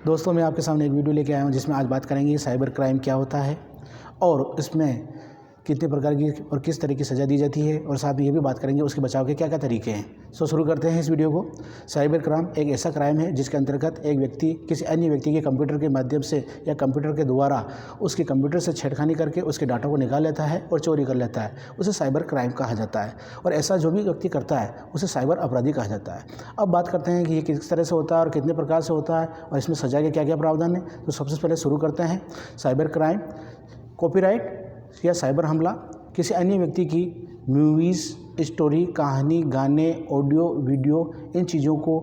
दोस्तों, मैं आपके सामने एक वीडियो लेके आया हूँ जिसमें आज बात करेंगे साइबर क्राइम क्या होता है और इसमें कितने प्रकार की और किस तरह की सज़ा दी जाती है, और साथ में ये भी बात करेंगे उसके बचाव के क्या क्या तरीके हैं। शुरू करते हैं इस वीडियो को। साइबर क्राइम एक ऐसा क्राइम है जिसके अंतर्गत एक व्यक्ति किसी अन्य व्यक्ति के कंप्यूटर के माध्यम से या कंप्यूटर के द्वारा उसके कंप्यूटर से छेड़खानी करके उसके डाटा को निकाल लेता है और चोरी कर लेता है। उसे साइबर क्राइम कहा जाता है और ऐसा जो भी व्यक्ति करता है उसे साइबर अपराधी कहा जाता है। अब बात करते हैं कि ये किस तरह से होता है और कितने प्रकार से होता है और इसमें सज़ा के क्या क्या प्रावधान है। तो सबसे पहले शुरू करते हैं साइबर क्राइम। कॉपीराइट या साइबर हमला किसी अन्य व्यक्ति की मूवीज़, स्टोरी, कहानी, गाने, ऑडियो, वीडियो, इन चीज़ों को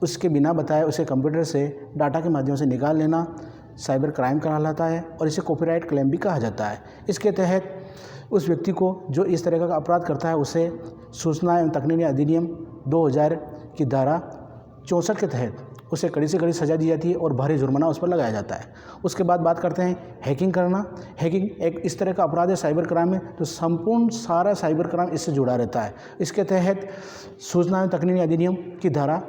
उसके बिना बताए उसे कंप्यूटर से डाटा के माध्यम से निकाल लेना साइबर क्राइम कहलाता है और इसे कॉपीराइट क्लेम भी कहा जाता है। इसके तहत उस व्यक्ति को जो इस तरह का अपराध करता है उसे सूचना एवं तकनीकी अधिनियम 2000 की धारा 64 के तहत उसे कड़ी से कड़ी सज़ा दी जाती है और भारी जुर्माना उस पर लगाया जाता है। उसके बाद बात करते हैं हैकिंग करना। हैकिंग एक इस तरह का अपराध है साइबर क्राइम में तो संपूर्ण सारा साइबर क्राइम इससे जुड़ा रहता है। इसके तहत सूचना एवं तकनीकी अधिनियम की धारा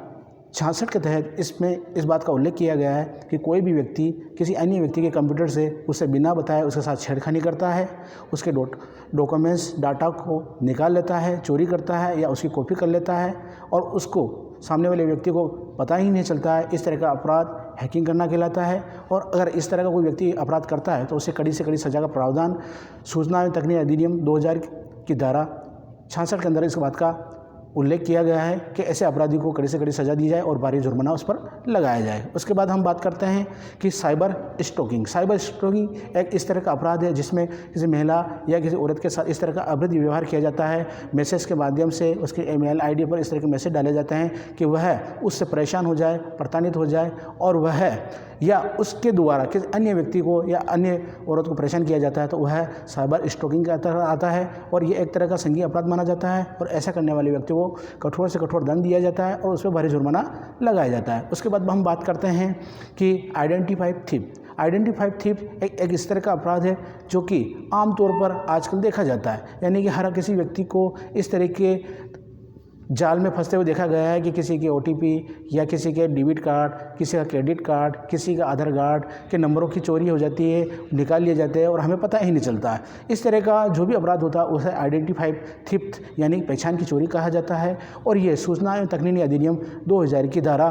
66 के तहत इसमें इस बात का उल्लेख किया गया है कि कोई भी व्यक्ति किसी अन्य व्यक्ति के कंप्यूटर से उसे बिना बताए उसके साथ छेड़खानी करता है, उसके डॉक्यूमेंट्स, डाटा को निकाल लेता है, चोरी करता है या उसकी कॉपी कर लेता है और उसको सामने वाले व्यक्ति को पता ही नहीं चलता है, इस तरह का अपराध हैकिंग करना कहलाता है। और अगर इस तरह का कोई व्यक्ति अपराध करता है तो उसे कड़ी से कड़ी सज़ा का प्रावधान सूचना एवं तकनीकी अधिनियम 2000 की धारा 66 के अंदर इस बात का उल्लेख किया गया है कि ऐसे अपराधी को कड़ी से कड़ी सज़ा दी जाए और भारी जुर्माना उस पर लगाया जाए। उसके बाद हम बात करते हैं कि साइबर स्टॉकिंग। साइबर स्टॉकिंग एक इस तरह का अपराध है जिसमें किसी महिला या किसी औरत के साथ इस तरह का अवैध व्यवहार किया जाता है। मैसेज के माध्यम से उसके ईमेल आईडी पर इस तरह के मैसेज डाले जाते हैं कि वह उससे परेशान हो जाए, प्रताड़ित हो जाए और वह या उसके द्वारा किसी अन्य व्यक्ति को या अन्य औरत को परेशान किया जाता है तो वह साइबर स्टॉकिंग का तरह आता है और ये एक तरह का संज्ञेय अपराध माना जाता है और ऐसा करने वाले व्यक्ति को कठोर से कठोर दंड दिया जाता है और उस पर भारी जुर्माना लगाया जाता है। उसके बाद हम बात करते हैं कि आइडेंटिफाइड थीफ। आइडेंटिफाइड थीफ एक इस तरह का अपराध है जो कि आमतौर पर आजकल देखा जाता है, यानी कि हर किसी व्यक्ति को इस तरह के जाल में फंसते हुए देखा गया है कि किसी के OTP या किसी के डेबिट कार्ड, किसी का क्रेडिट कार्ड, किसी का आधार कार्ड के नंबरों की चोरी हो जाती है, निकाल लिए जाते हैं और हमें पता ही नहीं चलता है। इस तरह का जो भी अपराध होता है उसे आइडेंटिफाइड थेफ्ट यानी पहचान की चोरी कहा जाता है और ये सूचना एवं तकनीकी अधिनियम 2000 की धारा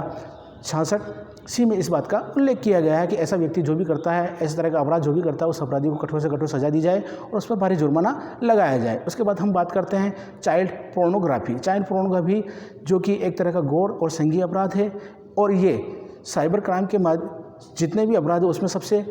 66C में इस बात का उल्लेख किया गया है कि ऐसा व्यक्ति जो भी करता है, इस तरह का अपराध जो भी करता है उस अपराधी को कठोर से कठोर सजा दी जाए और उस पर भारी जुर्माना लगाया जाए। उसके बाद हम बात करते हैं चाइल्ड पोर्नोग्राफी। चाइल्ड पोर्नोग्राफी जो कि एक तरह का घोर और संज्ञेय अपराध है और ये साइबर क्राइम के जितने भी अपराध है उसमें सबसे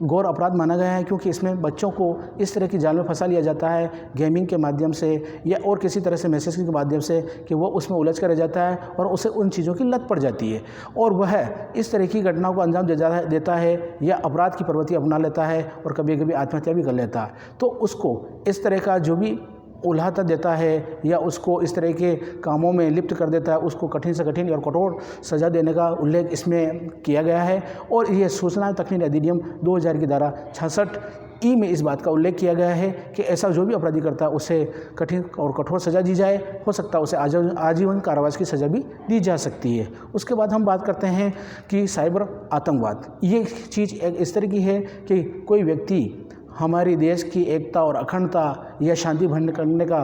घोर अपराध माना गया है क्योंकि इसमें बच्चों को इस तरह की जाल में फंसा लिया जाता है गेमिंग के माध्यम से या और किसी तरह से मैसेज के माध्यम से कि वो उसमें उलझ कर रह जाता है और उसे उन चीज़ों की लत पड़ जाती है और वह इस तरह की घटनाओं को अंजाम देता है या अपराध की प्रवृत्ति अपना लेता है और कभी कभी आत्महत्या भी कर लेता है। तो उसको इस तरह का जो भी उल्हाता देता है या उसको इस तरह के कामों में लिप्त कर देता है, उसको कठिन से कठिन और कठोर सज़ा देने का उल्लेख इसमें किया गया है और यह सूचना तकनीकी अधिनियम 2000 की धारा 66E में इस बात का उल्लेख किया गया है कि ऐसा जो भी अपराधी करता है उसे कठिन और कठोर सज़ा दी जाए। हो सकता है उसे आजीवन कारावास की सज़ा भी दी जा सकती है। उसके बाद हम बात करते हैं कि साइबर आतंकवाद। ये चीज़ एक इस तरह की है कि कोई व्यक्ति हमारे देश की एकता और अखंडता या शांति भंग करने का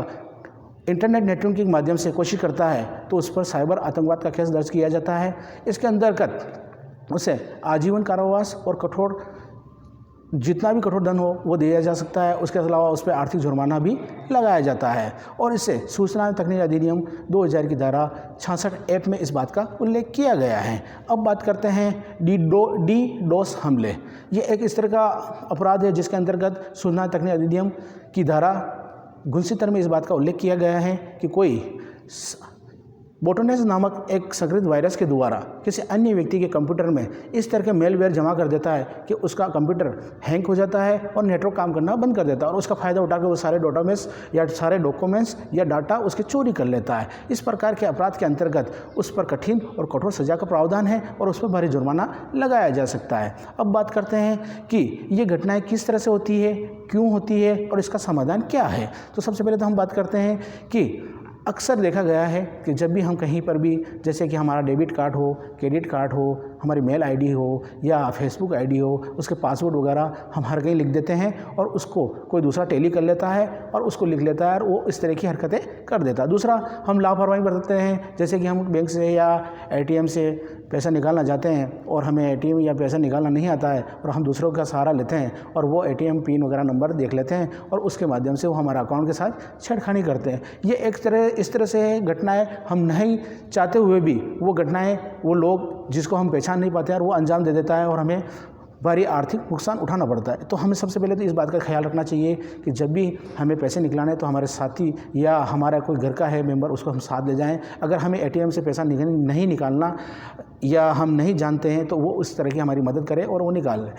इंटरनेट नेटवर्किंग के माध्यम से कोशिश करता है तो उस पर साइबर आतंकवाद का केस दर्ज किया जाता है। इसके अंतर्गत उसे आजीवन कारावास और कठोर जितना भी कठोर दंड हो वो दिया जा सकता है। उसके अलावा उस पर आर्थिक जुर्माना भी लगाया जाता है और इससे सूचना तकनीकी अधिनियम 2000 की धारा 66 में इस बात का उल्लेख किया गया है। अब बात करते हैं DDoS हमले। ये एक इस तरह का अपराध है जिसके अंतर्गत सूचना तकनीकी अधिनियम की धारा 69 में इस बात का उल्लेख किया गया है कि कोई बोटोनेस नामक एक संक्रमित वायरस के द्वारा किसी अन्य व्यक्ति के कंप्यूटर में इस तरह के मेलवेयर जमा कर देता है कि उसका कंप्यूटर हैंग हो जाता है और नेटवर्क काम करना बंद कर देता है और उसका फ़ायदा उठाकर वो सारे डॉक्यूमेंट्स या डाटा उसके चोरी कर लेता है। इस प्रकार के अपराध के अंतर्गत उस पर कठिन और कठोर सजा का प्रावधान है और उस पर भारी जुर्माना लगाया जा सकता है। अब बात करते हैं कि ये घटनाएँ किस तरह से होती है, क्यों होती है और इसका समाधान क्या है। तो सबसे पहले तो हम बात करते हैं कि अक्सर देखा गया है कि जब भी हम कहीं पर भी, जैसे कि हमारा डेबिट कार्ड हो, क्रेडिट कार्ड हो, हमारी मेल आईडी हो या फेसबुक आईडी हो, उसके पासवर्ड वगैरह हम हर कहीं लिख देते हैं और उसको कोई दूसरा टेली कर लेता है और उसको लिख लेता है और वो इस तरह की हरकतें कर देता है। दूसरा, हम लापरवाही बरतते हैं, जैसे कि हम बैंक से या एटीएम से पैसा निकालना चाहते हैं और हमें एटीएम या पैसा निकालना नहीं आता है और हम दूसरों का सहारा लेते हैं और वो एटीएम पिन वगैरह नंबर देख लेते हैं और उसके माध्यम से वो हमारा अकाउंट के साथ छेड़खानी करते हैं। ये इस तरह से घटनाएं हम नहीं चाहते हुए भी वो घटनाएं वो लोग जिसको हम पहचान नहीं पाते हैं और वो अंजाम दे देता है और हमें भारी आर्थिक नुकसान उठाना पड़ता है। तो हमें सबसे पहले तो इस बात का ख्याल रखना चाहिए कि जब भी हमें पैसे निकलाने तो हमारे साथी या हमारा कोई घर का है मेंबर, उसको हम साथ ले जाएं। अगर हमें एटीएम से पैसा नहीं निकालना या हम नहीं जानते हैं तो वो उस तरह की हमारी मदद करे और वो निकाल लें,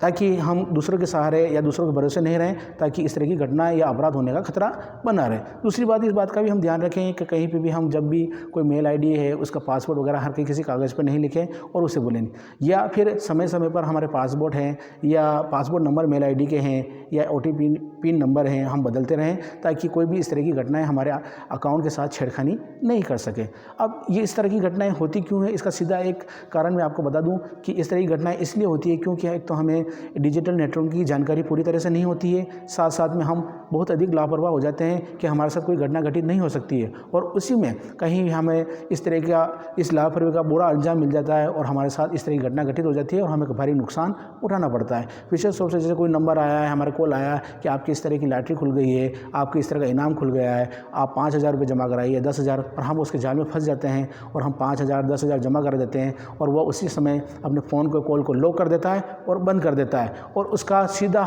ताकि हम दूसरों के सहारे या दूसरों के भरोसे नहीं रहें, ताकि इस तरह की घटना या अपराध होने का खतरा बना रहे। दूसरी बात, इस बात का भी हम ध्यान रखें कि कहीं पे भी हम जब भी कोई मेल आईडी है उसका पासवर्ड वगैरह हर किसी कागज़ पर नहीं लिखें और उसे बोलें नहीं, या फिर समय समय पर हमारे पासपोर्ट हैं या पासपोर्ट नंबर मेल आईडी के हैं या ओटीपी पिन नंबर हैं हम बदलते रहें, ताकि कोई भी इस तरह की घटनाएं हमारे अकाउंट के साथ छेड़खानी नहीं कर सके। अब ये इस तरह की घटनाएं होती क्यों है, इसका सीधा एक कारण मैं आपको बता दूं कि इस तरह की घटनाएं इसलिए होती है क्योंकि एक तो हमें डिजिटल नेटवर्क की जानकारी पूरी तरह से नहीं होती है, साथ साथ में हम बहुत अधिक लापरवाह हो जाते हैं कि हमारे साथ कोई घटना घटित नहीं हो सकती है और उसी में कहीं हमें इस तरह का इस लापरवाही का बुरा अंजाम मिल जाता है और हमारे साथ इस तरह की घटना घटित हो जाती है और हमें भारी नुकसान उठाना पड़ता है। विशेष रूप से जैसे कोई नंबर आया है, हमारे कॉल आया कि आपकी इस तरह की लॉटरी खुल गई है, आपकी इस तरह का इनाम खुल गया है, आप 5,000 रुपये जमा कराइए, 10,000, और हम उसके जाल में फंस जाते हैं और हम 5,000 10,000 जमा कर देते हैं और वह उसी समय अपने फ़ोन को कॉल को लॉक कर देता है और बंद कर देता है और उसका सीधा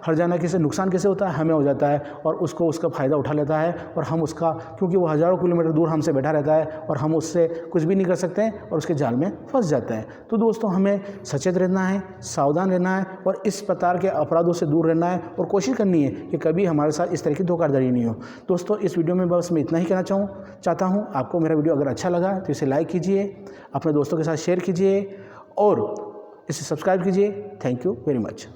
हर्जाना किसे नुकसान कैसे होता है, हमें हो जाता है और उसको उसका फ़ायदा उठा लेता है और हम उसका, क्योंकि वो हज़ारों किलोमीटर दूर हमसे बैठा रहता है और हम उससे कुछ भी नहीं कर सकते हैं और उसके जाल में फंस जाते हैं। तो दोस्तों, हमें सचेत रहना है, सावधान रहना है और इस प्रकार के अपराधों से दूर रहना है और कोशिश करनी है कि कभी हमारे साथ इस तरह की धोखाधड़ी नहीं हो। दोस्तों, इस वीडियो में बस मैं इतना ही कहना चाहता हूँ। आपको मेरा वीडियो अगर अच्छा लगा तो इसे लाइक कीजिए, अपने दोस्तों के साथ शेयर कीजिए और इसे सब्सक्राइब कीजिए। Thank you very much.